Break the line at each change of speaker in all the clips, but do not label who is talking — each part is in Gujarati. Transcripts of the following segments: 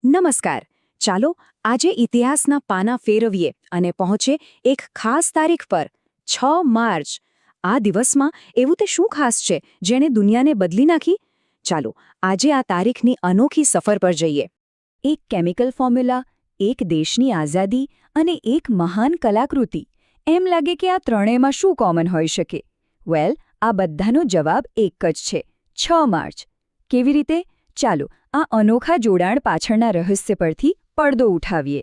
નમસ્કાર. ચાલો આજે ઇતિહાસના પાના ફેરવીએ અને પહોંચે એક ખાસ તારીખ પર 6 માર્ચ. આ દિવસમાં એવું તે શું ખાસ છે જેણે દુનિયાને બદલી નાખી? ચાલો આજે આ તારીખની અનોખી સફર પર જઈએ. એક કેમિકલ ફોર્મ્યુલા, એક દેશની આઝાદી અને એક મહાન કલાકૃતિ. એમ લાગે કે આ ત્રણેયમાં શું કોમન હોઈ શકે? વેલ, આ બધાનો જવાબ એક જ છે: 6 માર્ચ. કેવી રીતે? ચાલો આ અનોખા જોડાણ પાછળના રહસ્ય પરથી પડદો ઉઠાવીએ.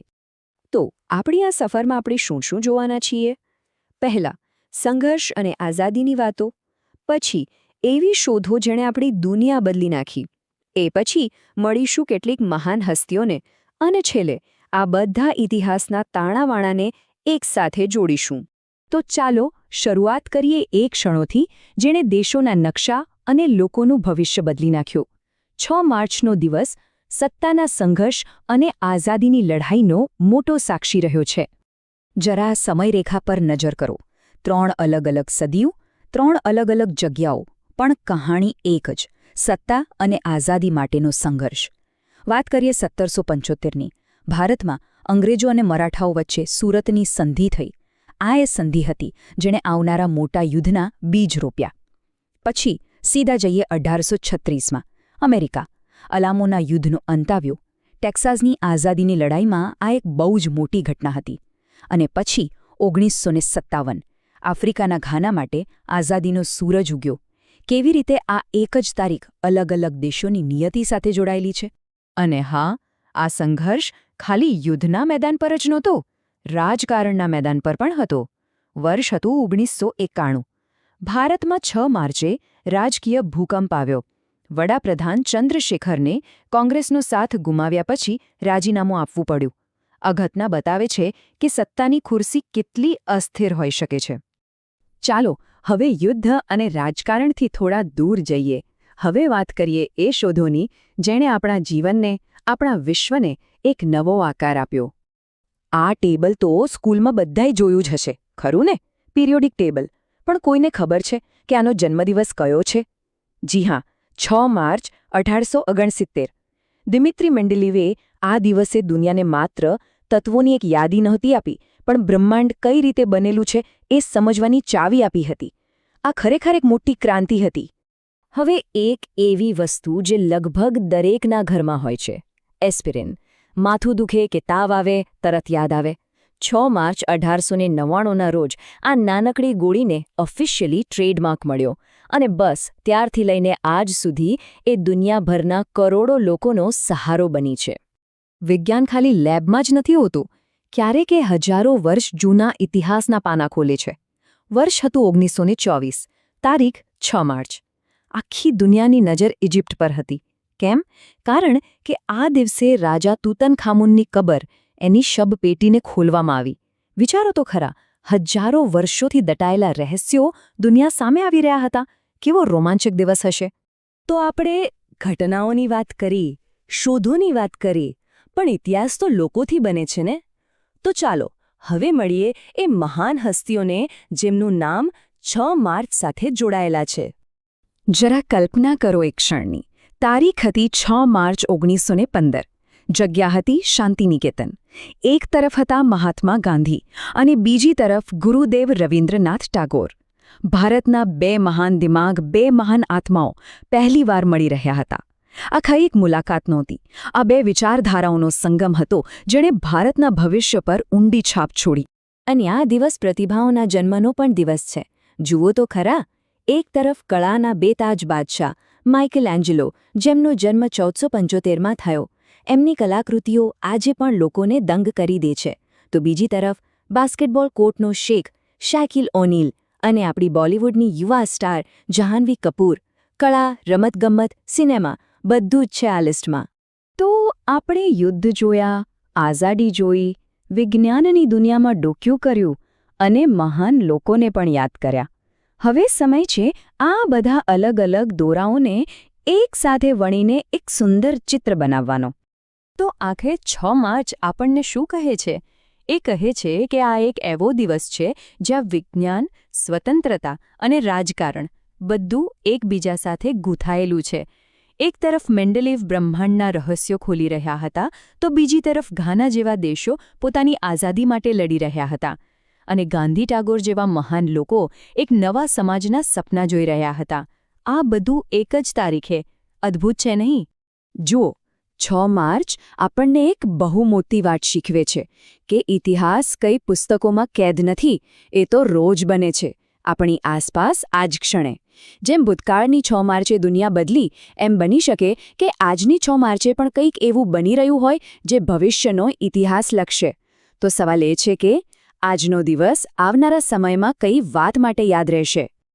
તો આપણી આ સફરમાં આપણે શું શું જોવાના છીએ? પહેલાં, સંઘર્ષ અને આઝાદીની વાતો. પછી, એવી શોધો જેણે આપણી દુનિયા બદલી નાખી. એ પછી મળીશું કેટલીક મહાન હસ્તીઓને. અને છેલ્લે, આ બધા ઇતિહાસના તાણાવાણાને એકસાથે જોડીશું. તો ચાલો શરૂઆત કરીએ એ ક્ષણોથી જેણે દેશોના નકશા અને લોકોનું ભવિષ્ય બદલી નાખ્યું. 6 માર્ચનો દિવસ સત્તાના સંઘર્ષ અને આઝાદીની લડાઈનો મોટો સાક્ષી રહ્યો છે. જરા સમયરેખા પર નજર કરો. 3 અલગ અલગ સદીઓ, 3 અલગ અલગ જગ્યાઓ, પણ કહાણી એક જ: સત્તા અને આઝાદી માટેનો સંઘર્ષ. વાત કરીએ 1775ની. ભારતમાં અંગ્રેજો અને મરાઠાઓ વચ્ચે સુરતની સંધિ થઈ. આ એ સંધિ હતી જેણે આવનારા મોટા યુદ્ધના બીજ રોપ્યા. પછી સીધા જઈએ 1836માં. અમેરિકા. અલામોના યુદ્ધનો અંત આવ્યો. ટેક્સાસની આઝાદીની લડાઈમાં આ એક બહુ જ મોટી ઘટના હતી. અને પછી 1957. આફ્રિકાના ઘાના માટે આઝાદીનો સૂરજ ઉગ્યો. કેવી રીતે આ એક જ તારીખ અલગ અલગ દેશોની નિયતિ સાથે જોડાયેલી છે? અને હા, આ સંઘર્ષ ખાલી યુદ્ધના મેદાન પર જ નહોતો, રાજકારણના મેદાન પર પણ હતો. વર્ષ હતું 1991. ભારતમાં 6 માર્ચે રાજકીય ભૂકંપ આવ્યો. વડાપ્રધાન ચંદ્રશેખરને કોંગ્રેસનો સાથ ગુમાવ્યા પછી રાજીનામું આપવું પડ્યું. આ ઘટના બતાવે છે કે સત્તાની ખુરશી કેટલી અસ્થિર હોઈ શકે છે. ચાલો હવે યુદ્ધ અને રાજકારણથી થોડા દૂર જઈએ. હવે વાત કરીએ એ શોધોની જેણે આપણા જીવનને, આપણા વિશ્વને એક નવો આકાર આપ્યો. આ ટેબલ તો સ્કૂલમાં બધાએ જોયું જ હશે, ખરું ને? Periodic table. પણ કોઈને ખબર છે કે આનો જન્મદિવસ કયો છે? જી હા, 6 માર્ચ 1869. દિમિત્રી મેન્ડેલીવે આ દિવસે દુનિયાને માત્ર તત્વોની એક યાદી નહોતી આપી, પણ બ્રહ્માંડ કઈ રીતે બનેલું છે એ સમજવાની ચાવી આપી હતી. આ ખરેખર એક મોટી ક્રાંતિ હતી. હવે એક એવી વસ્તુ જે લગભગ દરેકના ઘરમાં હોય છે: એસ્પિરિન. માથું દુખે કે તાવ આવે તરત યાદ આવે. 6 માર્ચ 1899ના રોજ આ નાનકડી ગોળીને ઓફિશિયલી ટ્રેડમાર્ક મળ્યો. અને બસ ત્યારથી લઈને આજ સુધી એ દુનિયાભરના કરોડો લોકોનો સહારો બની છે. વિજ્ઞાન ખાલી લેબમાં જ નથી હોતું, ક્યારેક એ હજારો વર્ષ જૂના ઇતિહાસના પાના ખોલે છે. વર્ષ હતું 1924. તારીખ 6 માર્ચ. આખી દુનિયાની નજર ઇજિપ્ત પર હતી. કેમ? કારણ કે આ દિવસે રાજા તુતનખામુનની કબર, એની શબપેટીને ખોલવામાં આવી. વિચારો તો ખરા, હજારો વર્ષોથી દટાયેલા રહસ્યો દુનિયા સામે આવી રહ્યા હતા. કેવો રોમાંચક દિવસ હશે! તો આપણે ઘટનાઓની વાત કરી, શોધોની વાત કરી, પણ ઇતિહાસ તો લોકોથી બને છે ને? તો ચાલો હવે મળીએ એ મહાન હસ્તીઓને જેમનું નામ 6 માર્ચ સાથે જોડાયેલા છે. જરા કલ્પના કરો એક ક્ષણની. તારીખ હતી 6 માર્ચ 1915. જગ્યા હતી શાંતિનિકેતન. એક તરફ હતા મહાત્મા ગાંધી અને બીજી તરફ ગુરુદેવ રવિન્દ્રનાથ ટાગોર. ભારતના 2 મહાન દિમાગ, 2 મહાન આત્માઓ પહેલીવાર મળી રહ્યા હતા. આ ખાલી એક મુલાકાત નહોતી, આ 2 વિચારધારાઓનો સંગમ હતો જેણે ભારતના ભવિષ્ય પર ઊંડી છાપ છોડી. અને આ દિવસ પ્રતિભાઓના જન્મનો પણ દિવસ છે. જુઓ તો ખરા, એક તરફ કળાના બેતાજ બાદશાહ માઇકલ એન્જલો, જેમનો જન્મ 1475માં થયો. એમની કલાકૃતિઓ આજે પણ લોકોને દંગ કરી દે છે. તો બીજી તરફ બાસ્કેટબોલ કોર્ટનો શેખ શાકિલ ઓનીલ અને આપણી બોલિવૂડની યુવા સ્ટાર જહાન્વી કપૂર. કળા, રમતગમત, સિનેમા બધું જ છે આ લિસ્ટમાં. તો આપણે યુદ્ધ જોયા, આઝાદી જોઈ, વિજ્ઞાનની દુનિયામાં ડોક્યું કર્યું અને મહાન લોકોને પણ યાદ કર્યા. હવે સમય છે આ બધા અલગ અલગ દોરાઓને એક સાથે વણીને એક સુંદર ચિત્ર બનાવવાનો. તો આખરે 6 માર્ચ આપણને શું કહે છે? એ કહે છે કે આ એક એવો દિવસ છે જ્યાં વિજ્ઞાન, સ્વતંત્રતા અને રાજકારણ બધું એકબીજા સાથે ગૂંથાયેલું છે. એક તરફ મેન્ડેલેવ બ્રહ્માંડના રહસ્યો ખોલી રહ્યા હતા તો બીજી તરફ ઘાના જેવા દેશો પોતાની આઝાદી માટે લડી રહ્યા હતા અને ગાંધી ટાગોર જેવા મહાન લોકો એક નવા સમાજના સપના જોઈ રહ્યા હતા. આ બધું એક જ તારીખે. અદ્ભુત છે નહીં? જુઓ, 6 માર્ચ આપણને એક બહુ મોટી વાત શીખવે છે કે ઇતિહાસ કંઈ પુસ્તકોમાં કેદ નથી, એ તો રોજ બને છે, આપણી આસપાસ આ જ ક્ષણે. જેમ ભૂતકાળની 6 માર્ચે દુનિયા બદલી, એમ બની શકે કે આજની 6 માર્ચે પણ કંઈક એવું બની રહ્યું હોય જે ભવિષ્યનો ઇતિહાસ લખશે. તો સવાલ એ છે કે આજનો દિવસ આવનારા સમયમાં કઈ વાત માટે યાદ રહેશે?